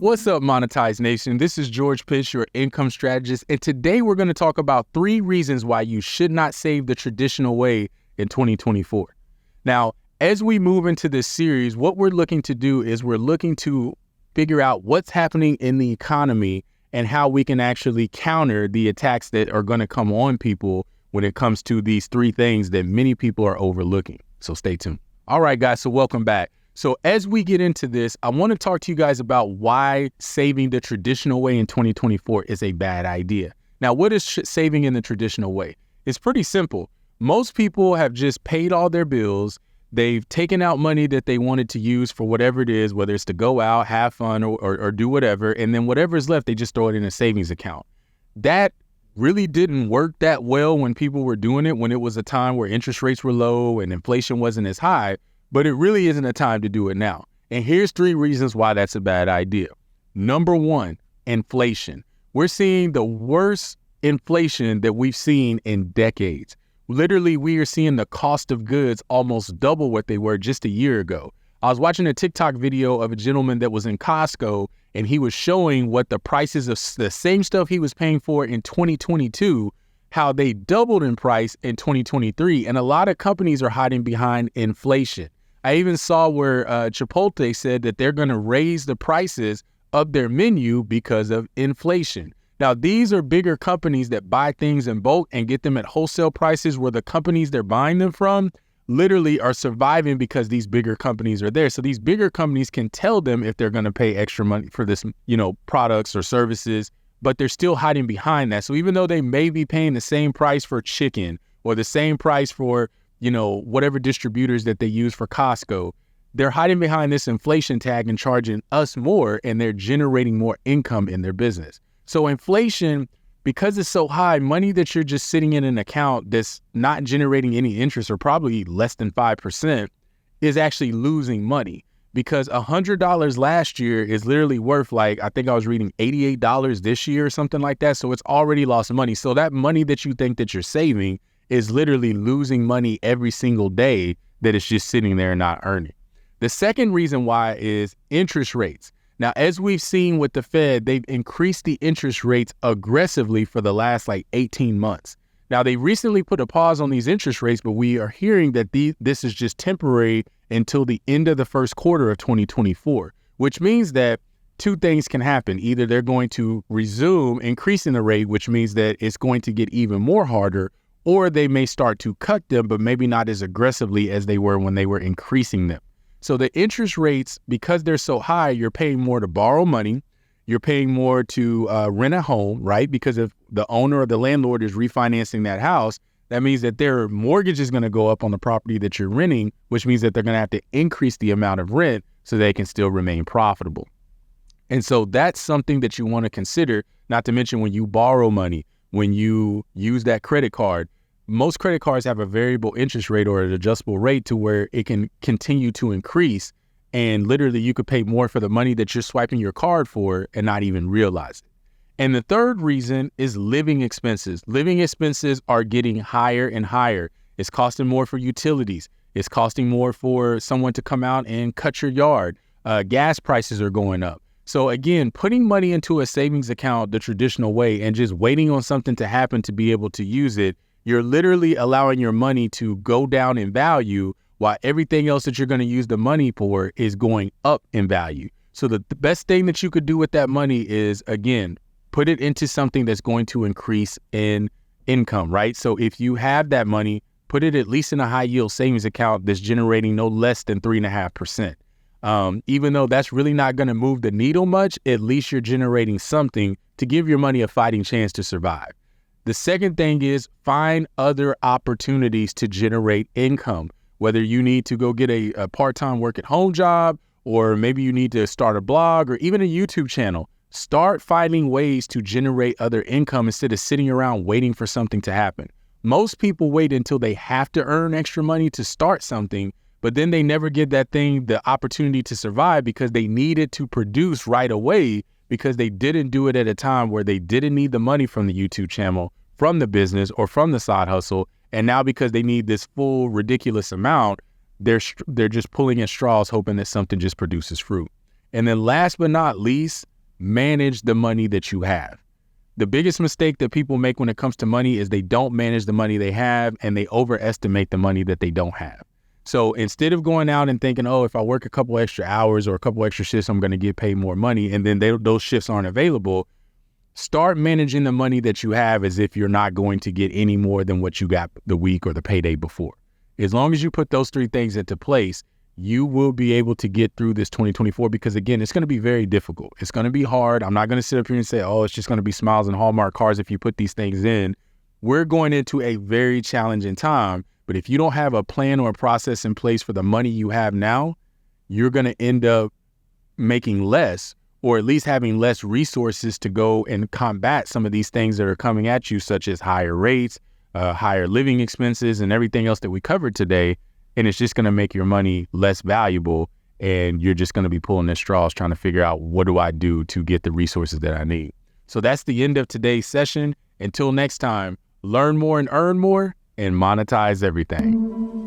What's up, Monetize Nation? This is George Pitch, your income strategist, and today we're going to talk about 3 reasons why you should not save the traditional way in 2024. Now, as we move into this series, what we're looking to do is we're looking to figure out what's happening in the economy and how we can actually counter the attacks that are going to come on people when it comes to these 3 things that many people are overlooking. So stay tuned. All right, guys, so welcome back. So as we get into this, I want to talk to you guys about why saving the traditional way in 2024 is a bad idea. Now, what is saving in the traditional way? It's pretty simple. Most people have just paid all their bills. They've taken out money that they wanted to use for whatever it is, whether it's to go out, have fun, or do whatever. And then whatever is left, they just throw it in a savings account. That really didn't work that well when people were doing it, when it was a time where interest rates were low and inflation wasn't as high. But it really isn't a time to do it now. And here's 3 reasons why that's a bad idea. Number 1, inflation. We're seeing the worst inflation that we've seen in decades. Literally, we are seeing the cost of goods almost double what they were just a year ago. I was watching a TikTok video of a gentleman that was in Costco, and he was showing what the prices of the same stuff he was paying for in 2022, how they doubled in price in 2023. And a lot of companies are hiding behind inflation. I even saw where Chipotle said that they're going to raise the prices of their menu because of inflation. Now, these are bigger companies that buy things in bulk and get them at wholesale prices, where the companies they're buying them from literally are surviving because these bigger companies are there. So these bigger companies can tell them if they're going to pay extra money for this, products or services, but they're still hiding behind that. So even though they may be paying the same price for chicken or the same price for whatever distributors that they use for Costco, they're hiding behind this inflation tag and charging us more, and they're generating more income in their business. So inflation, because it's so high, money that you're just sitting in an account that's not generating any interest, or probably less than 5%, is actually losing money, because $100 last year is literally worth, I think I was reading $88 this year or something like that. So it's already lost money. So that money that you think that you're saving is literally losing money every single day that it's just sitting there and not earning. The second reason why is interest rates. Now, as we've seen with the Fed, they've increased the interest rates aggressively for the last 18 months. Now, they recently put a pause on these interest rates, but we are hearing that this is just temporary until the end of the first quarter of 2024, which means that 2 things can happen. Either they're going to resume increasing the rate, which means that it's going to get even more harder, or they may start to cut them, but maybe not as aggressively as they were when they were increasing them. So the interest rates, because they're so high, you're paying more to borrow money. You're paying more to rent a home, right? Because if the owner or the landlord is refinancing that house, that means that their mortgage is going to go up on the property that you're renting, which means that they're going to have to increase the amount of rent so they can still remain profitable. And so that's something that you want to consider, not to mention when you borrow money, when you use that credit card. Most credit cards have a variable interest rate or an adjustable rate to where it can continue to increase. And literally you could pay more for the money that you're swiping your card for and not even realize it. And the third reason is living expenses. Living expenses are getting higher and higher. It's costing more for utilities. It's costing more for someone to come out and cut your yard. Gas prices are going up. So again, putting money into a savings account the traditional way and just waiting on something to happen to be able to use it, you're literally allowing your money to go down in value while everything else that you're going to use the money for is going up in value. So the best thing that you could do with that money is, again, put it into something that's going to increase in income, right? So if you have that money, put it at least in a high yield savings account that's generating no less than 3.5%. Even though that's really not going to move the needle much, at least you're generating something to give your money a fighting chance to survive. The second thing is find other opportunities to generate income, whether you need to go get a part-time work at home job, or maybe you need to start a blog or even a YouTube channel. Start finding ways to generate other income instead of sitting around waiting for something to happen. Most people wait until they have to earn extra money to start something, but then they never give that thing the opportunity to survive because they need it to produce right away, because they didn't do it at a time where they didn't need the money from the YouTube channel, from the business, or from the side hustle. And now because they need this full ridiculous amount, they're just pulling at straws hoping that something just produces fruit. And then last but not least, manage the money that you have. The biggest mistake that people make when it comes to money is they don't manage the money they have, and they overestimate the money that they don't have. So instead of going out and thinking, oh, if I work a couple extra hours or a couple extra shifts, I'm going to get paid more money, and then those shifts aren't available, start managing the money that you have as if you're not going to get any more than what you got the week or the payday before. As long as you put those three things into place, you will be able to get through this 2024, because again, it's going to be very difficult. It's going to be hard. I'm not going to sit up here and say, oh, it's just going to be smiles and Hallmark cars if you put these things in. We're going into a very challenging time, but if you don't have a plan or a process in place for the money you have now, you're going to end up making less, or at least having less resources to go and combat some of these things that are coming at you, such as higher rates, higher living expenses, and everything else that we covered today. And it's just going to make your money less valuable, and you're just going to be pulling at straws trying to figure out, what do I do to get the resources that I need? So that's the end of today's session. Until next time, learn more and earn more, and monetize everything.